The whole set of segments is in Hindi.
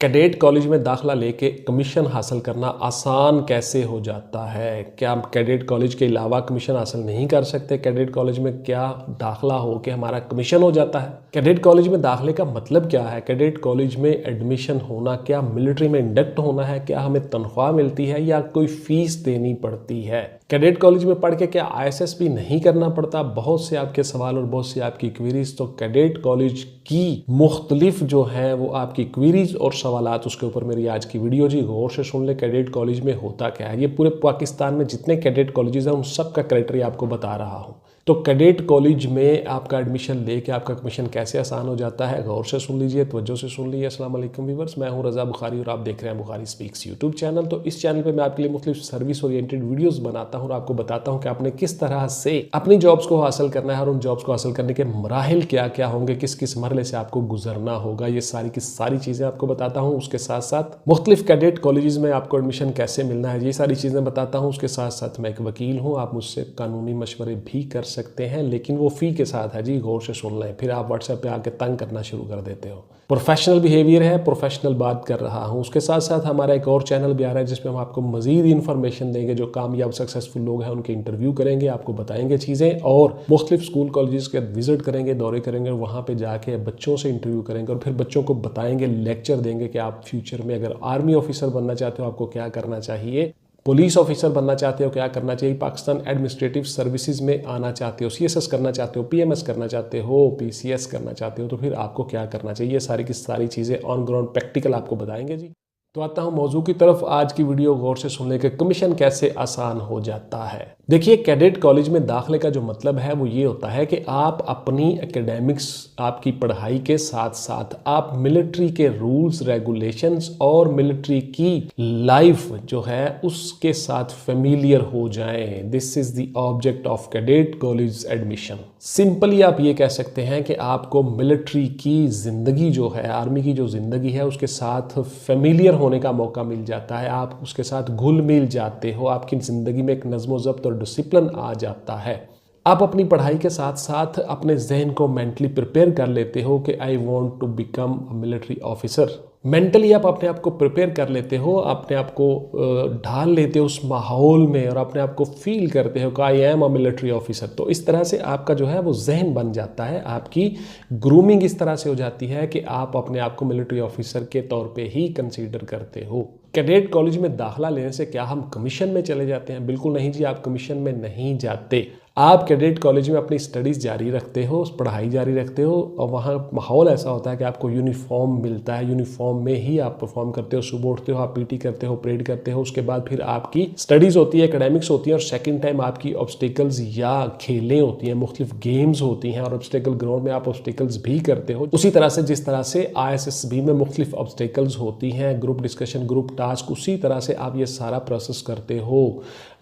कैडेट कॉलेज में दाखिला लेके कमीशन हासिल करना आसान कैसे हो जाता है? क्या हम कैडेट कॉलेज के अलावा कमीशन हासिल नहीं कर सकते? कैडेट कॉलेज में क्या दाखिला हो के हमारा कमीशन हो जाता है? कैडेट कॉलेज में दाखिले का मतलब क्या है? कैडेट कॉलेज में एडमिशन होना क्या मिलिट्री में इंडक्ट होना है? क्या हमें तनख्वाह मिलती है या कोई फीस देनी पड़ती है? कैडेट कॉलेज में पढ़ के क्या ISS भी नहीं करना पड़ता? बहुत से आपके सवाल और बहुत सी आपकी क्वेरीज। तो कैडेट कॉलेज की मुख्तलिफ जो है वो आपकी क्वेरीज और सवालात, उसके ऊपर मेरी आज की वीडियो जी गौर से सुन ले। कैडेट कॉलेज में होता क्या है, ये पूरे पाकिस्तान में जितने कैडेट कॉलेजेस हैं उन सब का क्राइटेरिया आपको बता रहा हूँ। तो कैडेट कॉलेज में आपका एडमिशन लेके आपका कमीशन कैसे आसान हो जाता है, गौर से सुन लीजिए, तवज्जो से सुन लीजिए। अस्सलाम वालेकुम व्यूअर्स, मैं हूं रज़ा बुखारी और आप देख रहे हैं बुखारी स्पीक्स यूट्यूब चैनल। तो इस चैनल पे मैं आपके लिए मुख्तलिफ सर्विस ओरिएंटेड वीडियोस बनाता हूं और आपको बताता हूं कि आपने किस तरह से अपनी जॉब्स को हासिल करना है और उन जॉब्स को हासिल करने के मराहिल क्या क्या होंगे, किस किस मरहले से आपको गुजरना होगा। ये सारी की सारी चीज़ें आपको बताता हूँ। उसके साथ साथ मुख्तलिफ कैडेट कॉलेजेस में आपको एडमिशन कैसे मिलना है, ये सारी चीज़ें बताता हूँ। उसके साथ साथ मैं एक वकील हूँ, आप मुझसे कानूनी मशवरे भी कर सकते हैं, लेकिन वो फ़ी के साथ है जी, गौर से सुन लें। फिर आप व्हाट्सएप पे आके तंग करना शुरू कर देते हो। प्रोफेशनल बिहेवियर है, प्रोफेशनल बात कर रहा हूँ। उसके साथ साथ हमारा एक और चैनल भी आ रहा है जिसपे हम आपको मजीद इन्फॉर्मेशन देंगे। जो कामयाब सक्सेसफुल लोग हैं उनके इंटरव्यू करेंगे, आपको बताएंगे चीज़ें, और मुख्तलिफ स्कूल कॉलेजेस के विजिट करेंगे, दौरे करेंगे, वहाँ पर जाके बच्चों से इंटरव्यू करेंगे और फिर बच्चों को बताएंगे, लेक्चर देंगे कि आप फ्यूचर में अगर आर्मी ऑफिसर बनना चाहते हो आपको क्या करना चाहिए, पुलिस ऑफिसर बनना चाहते हो क्या करना चाहिए, पाकिस्तान एडमिनिस्ट्रेटिव सर्विसेज में आना चाहते हो, CSS करना चाहते हो, PMS करना चाहते हो, PCS करना चाहते हो, तो फिर आपको क्या करना चाहिए। ये सारी की सारी चीज़ें ऑन ग्राउंड प्रैक्टिकल आपको बताएंगे जी। तो आता हूँ मौजू की तरफ। आज की वीडियो गौर से सुनने के कमीशन कैसे आसान हो जाता है। देखिए, कैडेट कॉलेज में दाखिले का जो मतलब है वो ये होता है कि आप अपनी एकेडमिक्स, आपकी पढ़ाई के साथ साथ आप मिलिट्री के रूल्स रेगुलेशंस और मिलिट्री की लाइफ जो है उसके साथ फेमिलियर हो जाएं। This is the object of cadet college admission. Simply आप ये कह सकते हैं कि आपको मिलिट्री की जिंदगी जो है, आर्मी की जो जिंदगी है, उसके साथ फेमिलियर होने का मौका मिल जाता है। आप उसके साथ घुल मिल जाते हो, आपकी ज़िंदगी में एक नज़्म ज़ब्त और डिसिप्लिन आ जाता है। आप अपनी पढ़ाई के साथ साथ अपने जहन को मेंटली प्रिपेयर कर लेते हो कि I want to become a military officer. Mentally आप अपने आप को प्रिपेयर कर लेते हो, अपने आप को ढाल लेते हो उस माहौल में और अपने आप को फील करते हो कि I am a military officer. तो इस तरह से आपका जो है वो जहन बन जाता है, आपकी ग्रूमिंग इस तरह से हो जाती है कि आप अपने आप को मिलिट्री ऑफिसर के तौर पे ही कंसीडर करते हो। कैडेट कॉलेज में दाखिला लेने से क्या हम कमीशन में चले जाते हैं? बिल्कुल नहीं जी, आप कमीशन में नहीं जाते। आप कैडेट कॉलेज में अपनी स्टडीज़ जारी रखते हो, पढ़ाई जारी रखते हो, और वहाँ माहौल ऐसा होता है कि आपको यूनिफॉर्म मिलता है, यूनिफॉर्म में ही आप परफॉर्म करते हो। सुबह उठते हो, आप PT करते हो, परेड करते हो, उसके बाद फिर आपकी स्टडीज़ होती है, एकेडमिक्स होती है, और सेकंड टाइम आपकी ऑब्स्टिकल्स या खेलें होती हैं, मुख्तलिफ गेम्स होती हैं, और ऑब्स्टिकल ग्राउंड में आप ऑब्स्टिकल्स भी करते हो। उसी तरह से जिस तरह से ISSB में मुख्तलिफ ऑब्स्टिकल्स होती हैं, ग्रुप डिस्कशन, ग्रुप टास्क, उसी तरह से आप ये सारा प्रोसेस करते हो।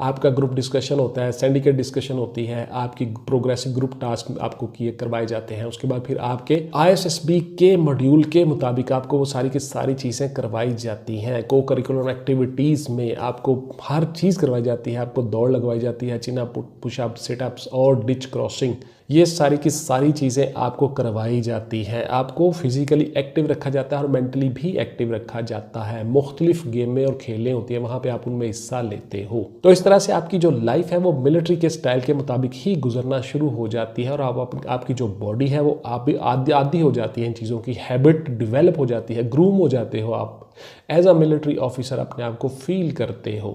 आपका ग्रुप डिस्कशन होता है, सिंडिकेट डिस्कशन होती है, आपकी प्रोग्रेसिव ग्रुप टास्क आपको किए करवाए जाते हैं। उसके बाद फिर आपके ISSB के मॉड्यूल के मुताबिक आपको वो सारी की सारी चीज़ें करवाई जाती हैं। को करिकुलर एक्टिविटीज़ में आपको हर चीज़ करवाई जाती है। आपको दौड़ लगवाई जाती है, चिन अप, पुशअप, सिटअप्स और डिच क्रॉसिंग, ये सारी की सारी चीज़ें आपको करवाई जाती हैं। आपको फिजिकली एक्टिव रखा जाता है और मेंटली भी एक्टिव रखा जाता है। मुख्तलिफ गेमें और खेलें होती हैं, वहाँ पे आप उनमें हिस्सा लेते हो। तो इस तरह से आपकी जो लाइफ है वो मिलिट्री के स्टाइल के मुताबिक ही गुजरना शुरू हो जाती है, और आपकी जो बॉडी है वो आप भी आदी हो जाती है इन चीज़ों की, हैबिट डेवलप हो जाती है, ग्रूम हो जाते हो। आप एज अ मिलिट्री ऑफिसर अपने आप को फील करते हो।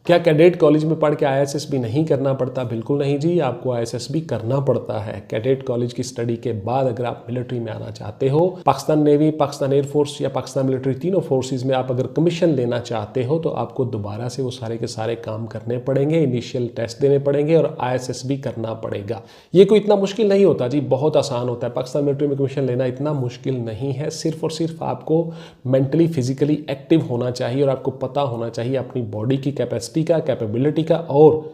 क्या कैडेट कॉलेज में पढ़ के ISS भी नहीं करना पड़ता? बिल्कुल नहीं जी, आपको ISS भी करना पड़ता है। कैडेट कॉलेज की स्टडी के बाद अगर आप मिलिट्री में आना चाहते हो, पाकिस्तान नेवी, पाकिस्तान एयरफोर्स या पाकिस्तान मिलिट्री, तीनों फोर्सेज में आप अगर कमीशन लेना चाहते हो तो आपको दोबारा से वो सारे के सारे काम करने पड़ेंगे, इनिशियल टेस्ट देने पड़ेंगे और ISS भी करना पड़ेगा। ये कोई इतना मुश्किल नहीं होता जी, बहुत आसान होता है। पाकिस्तान मिलिट्री में कमीशन लेना इतना मुश्किल नहीं है। सिर्फ और सिर्फ आपको मेंटली फिजिकली एक्टिव होना चाहिए और आपको पता होना चाहिए अपनी बॉडी की कैपेसिटी का, कैपेबिलिटी का, और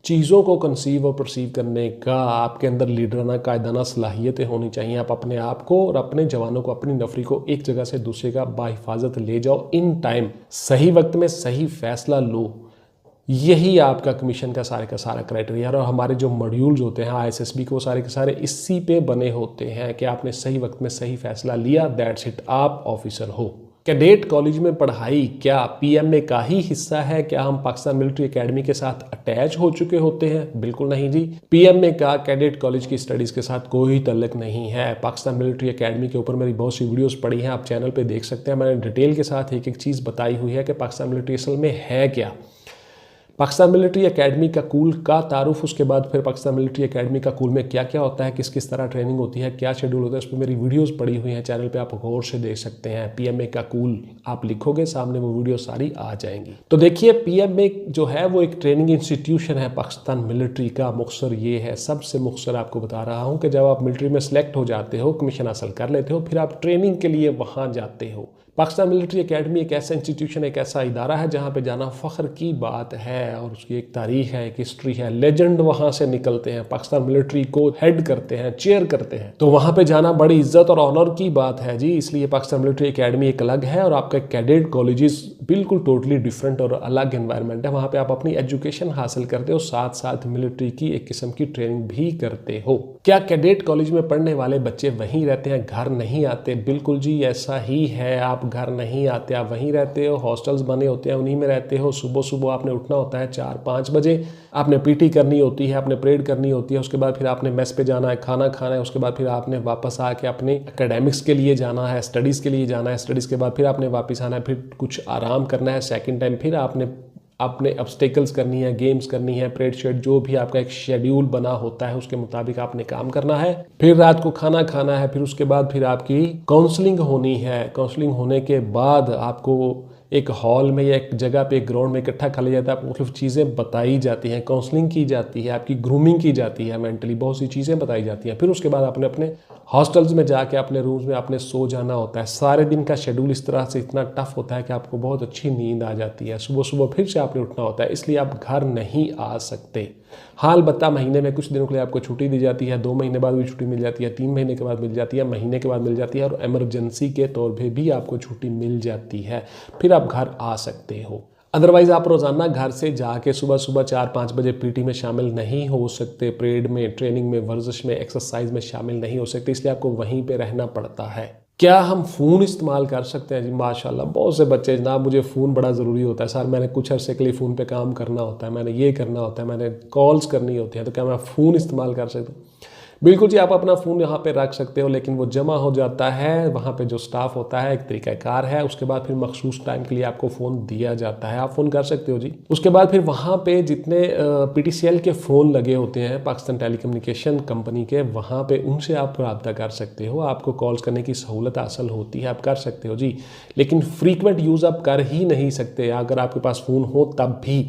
चीज़ों को कंसीव और परसीव करने का आपके अंदर लीडराना, कायदाना सलाहियतें होनी चाहिए। आप अपने आप को और अपने जवानों को, अपनी नफरी को एक जगह से दूसरे का बाहिफाजत ले जाओ, इन टाइम सही वक्त में सही फैसला लो। यही आपका कमीशन का सारा क्राइटेरिया है। और हमारे जो मॉड्यूल्स होते हैं ISSB के, वो सारे के सारे इसी पे बने होते हैं कि आपने सही वक्त में सही फैसला लिया, दैट्स इट, आप ऑफिसर हो। कैडेट कॉलेज में पढ़ाई क्या पीएमए का ही हिस्सा है? क्या हम पाकिस्तान मिलिट्री एकेडमी के साथ अटैच हो चुके होते हैं? बिल्कुल नहीं जी। पीएमए का कैडेट कॉलेज की स्टडीज़ के साथ कोई ताल्लुक नहीं है। पाकिस्तान मिलिट्री एकेडमी के ऊपर मेरी बहुत सी वीडियोस पड़ी हैं, आप चैनल पे देख सकते हैं। मैंने डिटेल के साथ एक एक चीज़ बताई हुई है कि पाकिस्तान मिलिट्री असल में है क्या। पाकिस्तान मिलिट्री एकेडमी का कूल का तारुफ, उसके बाद फिर पाकिस्तान मिलिट्री एकेडमी का कूल में क्या क्या होता है, किस किस तरह ट्रेनिंग होती है, क्या शेड्यूल होता है, उस पर मेरी वीडियोस पड़ी हुई हैं चैनल पे, आप गौर से देख सकते हैं। पीएमए का कूल आप लिखोगे सामने वो वीडियो सारी आ जाएंगी। तो देखिए पीएमए जो है वो एक ट्रेनिंग इंस्टीट्यूशन है पाकिस्तान मिलिट्री का। मुख्तसर ये है, सबसे मुख्तसर आपको बता रहा हूँ कि जब आप मिलिट्री में सेलेक्ट हो जाते हो, कमीशन हासिल कर लेते हो, फिर आप ट्रेनिंग के लिए वहाँ जाते हो। पाकिस्तान मिलिट्री एकेडमी एक ऐसा इंस्टीट्यूशन, एक ऐसा इदारा है जहाँ पे जाना फ़ख्र की बात है और उसकी एक तारीख है, एक हिस्ट्री है। लेजेंड वहाँ से निकलते हैं, पाकिस्तान मिलिट्री को हेड करते हैं, चेयर करते हैं, तो वहाँ पे जाना बड़ी इज्जत और ऑनर की बात है जी। इसलिए पाकिस्तान मिलिट्री एकेडमी एक अलग है और आपका कैडेट कॉलेजेस बिल्कुल टोटली डिफरेंट और अलग एनवायरनमेंट है। वहाँ पे आप अपनी एजुकेशन हासिल करते हो, साथ साथ मिलिट्री की एक किस्म की ट्रेनिंग भी करते हो। क्या कैडेट कॉलेज में पढ़ने वाले बच्चे वहीं रहते हैं, घर नहीं आते? बिल्कुल जी ऐसा ही है। आप घर नहीं आते, आप वहीं रहते हो, हॉस्टल्स बने होते हैं उन्हीं में रहते हो। सुबह सुबह आपने उठना होता है 4-5 बजे, आपने पीटी करनी होती है, आपने परेड करनी होती है, उसके बाद फिर आपने मेस पे जाना है, खाना खाना है, उसके बाद फिर आपने वापस आके अपने एकेडमिक्स के लिए जाना है, स्टडीज़ के लिए जाना है, स्टडीज़ के बाद फिर आपने वापस आना है, फिर कुछ आराम करना है। सेकेंड टाइम फिर आपने अपने ऑब्स्टेकल्स करनी है, गेम्स करनी है, परेड शेड जो भी आपका एक शेड्यूल बना होता है उसके मुताबिक आपने काम करना है। फिर रात को खाना खाना है, फिर उसके बाद फिर आपकी काउंसलिंग होनी है। काउंसलिंग होने के बाद आपको एक हॉल में या एक जगह पे, एक ग्राउंड में इकट्ठा कर लिया जाता है, मुख्तलिफ चीज़ें बताई जाती हैं, काउंसलिंग की जाती है, आपकी ग्रूमिंग की जाती है, मेंटली बहुत सी चीज़ें बताई जाती हैं। फिर उसके बाद आपने अपने हॉस्टल्स में जाके अपने रूम्स में आपने सो जाना होता है। सारे दिन का शेड्यूल इस तरह से इतना टफ होता है कि आपको बहुत अच्छी नींद आ जाती है। सुबह सुबह फिर से आपने उठना होता है, इसलिए आप घर नहीं आ सकते। हाल बता महीने में कुछ दिनों के लिए आपको छुट्टी दी जाती है, 2 महीने बाद भी छुट्टी मिल जाती है, 3 महीने के बाद मिल जाती है, महीने के बाद मिल जाती है और इमरजेंसी के तौर पे भी आपको छुट्टी मिल जाती है, फिर आप घर आ सकते हो। अदरवाइज़ आप रोज़ाना घर से जाके सुबह सुबह 4-5 बजे पीटी में शामिल नहीं हो सकते, परेड में, ट्रेनिंग में, वर्जिश में, एक्सरसाइज में शामिल नहीं हो सकते, इसलिए आपको वहीं पे रहना पड़ता है। क्या हम फ़ोन इस्तेमाल कर सकते हैं जी? माशाल्लाह बहुत से बच्चे, जनाब मुझे फ़ोन बड़ा ज़रूरी होता है सर, मैंने कुछ अरसे के लिए फ़ोन पे काम करना होता है, मैंने ये करना होता है, मैंने कॉल्स करनी होती है, तो क्या मैं फ़ोन इस्तेमाल कर सकता हूँ? बिल्कुल जी, आप अपना फ़ोन यहाँ पे रख सकते हो, लेकिन वो जमा हो जाता है, वहाँ पे जो स्टाफ होता है, एक तरीक़ाकार है, उसके बाद फिर मखसूस टाइम के लिए आपको फ़ोन दिया जाता है, आप फ़ोन कर सकते हो जी। उसके बाद फिर वहाँ पे जितने PTCL के फ़ोन लगे होते हैं पाकिस्तान टेलीकम्युनिकेशन कंपनी के, वहाँ पे उनसे आप रब्ता कर सकते हो, आपको कॉल्स करने की सहूलत हासिल होती है, आप कर सकते हो जी। लेकिन फ्रीक्वेंट यूज़ आप कर ही नहीं सकते अगर आपके पास फ़ोन हो तब भी,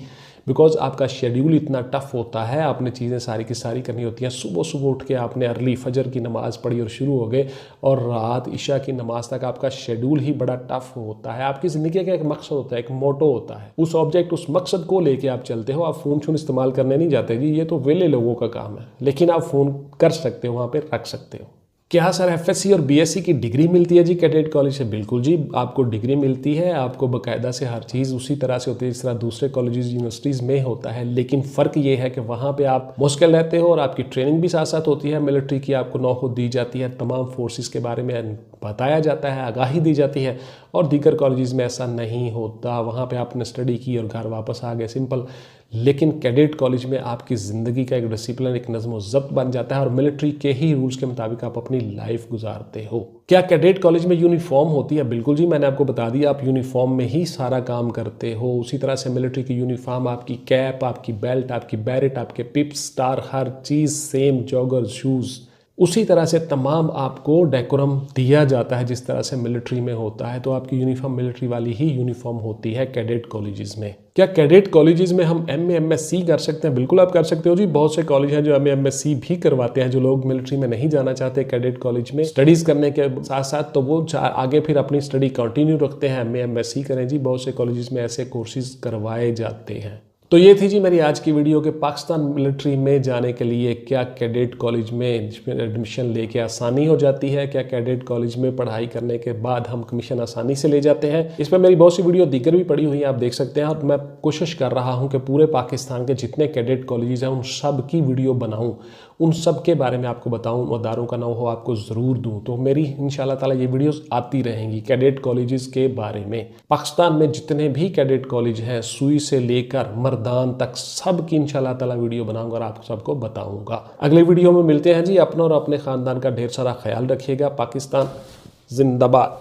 बिकॉज आपका शेड्यूल इतना टफ होता है, आपने चीज़ें सारी की सारी करनी होती हैं। सुबह सुबह उठ के आपने अर्ली फजर की नमाज़ पढ़ी और शुरू हो गए, और रात इशा की नमाज तक आपका शेड्यूल ही बड़ा टफ होता है। आपकी ज़िंदगी का एक मकसद होता है, एक मोटो होता है, उस ऑब्जेक्ट, उस मकसद को लेके आप चलते हो। आप फ़ोन शोन इस्तेमाल करने नहीं जाते जी, ये तो वेले लोगों का काम है, लेकिन आप फ़ोन कर सकते हो, वहाँ पर रख सकते हो। क्या सर FSC और BSc की डिग्री मिलती है जी कैडेट कॉलेज से? बिल्कुल जी, आपको डिग्री मिलती है, आपको बाकायदा से हर चीज़ उसी तरह से होती है जिस तरह दूसरे कॉलेजेस यूनिवर्सिटीज़ में होता है। लेकिन फ़र्क ये है कि वहाँ पे आप मुश्किल रहते हो और आपकी ट्रेनिंग भी साथ साथ होती है। मिलिट्री की आपको नौकरी दी जाती है, तमाम फोर्सेस के बारे में बताया जाता है, आगाही दी जाती है, और दीगर कॉलेजेस में ऐसा नहीं होता। वहाँ पे आपने स्टडी की और घर वापस आ गए, सिंपल। लेकिन कैडेट कॉलेज में आपकी ज़िंदगी का एक डिसिप्लिन, एक नज़्म व ज़ब्त बन जाता है और मिलिट्री के ही रूल्स के मुताबिक आप अपनी लाइफ गुजारते हो। क्या कैडेट कॉलेज में यूनिफॉर्म होती है? बिल्कुल जी, मैंने आपको बता दिया, आप यूनिफॉर्म में ही सारा काम करते हो। उसी तरह से मिलिट्री की यूनिफॉर्म, आपकी कैप, आपकी बेल्ट, आपकी बैरेट, आपके पिप्स, स्टार, हर चीज़ सेम, जॉगर्स, शूज़, उसी तरह से तमाम आपको डेकोरम दिया जाता है जिस तरह से मिलिट्री में होता है। तो आपकी यूनिफॉर्म मिलिट्री वाली ही यूनिफॉर्म होती है कैडेट कॉलेजेस में। क्या कैडेट कॉलेजेस में हम MA MSc कर सकते हैं? बिल्कुल आप कर सकते हो जी। बहुत से कॉलेज हैं जो MA MSc भी करवाते हैं, जो लोग मिलिट्री में नहीं जाना चाहते कैडेट कॉलेज में स्टडीज़ करने के साथ साथ, तो वो आगे फिर अपनी स्टडी कंटिन्यू रखते हैं, MA MSc करें जी। बहुत से कॉलेजेस में ऐसे कोर्सेज करवाए जाते हैं। तो ये थी जी मेरी आज की वीडियो के पाकिस्तान मिलिट्री में जाने के लिए क्या कैडेट कॉलेज में एडमिशन लेके आसानी हो जाती है, क्या कैडेट कॉलेज में पढ़ाई करने के बाद हम कमीशन आसानी से ले जाते हैं। इस पर मेरी बहुत सी वीडियो दीगर भी पड़ी हुई हैं, आप देख सकते हैं। और मैं कोशिश कर रहा हूँ कि पूरे पाकिस्तान के जितने कैडेट कॉलेजेस हैं उन सब की वीडियो बनाऊँ, उन सब के बारे में आपको बताऊं, अदारों का नाम हो आपको ज़रूर दूं। तो मेरी इंशाल्लाह ताला ये वीडियोस आती रहेंगी कैडेट कॉलेजेस के बारे में। पाकिस्तान में जितने भी कैडेट कॉलेज हैं, सुई से लेकर मर्दान तक, सब की इंशाल्लाह ताला वीडियो बनाऊंगा और आप सबको बताऊंगा। अगले वीडियो में मिलते हैं जी। अपना और अपने ख़ानदान का ढेर सारा ख्याल रखिएगा। पाकिस्तान जिंदाबाद।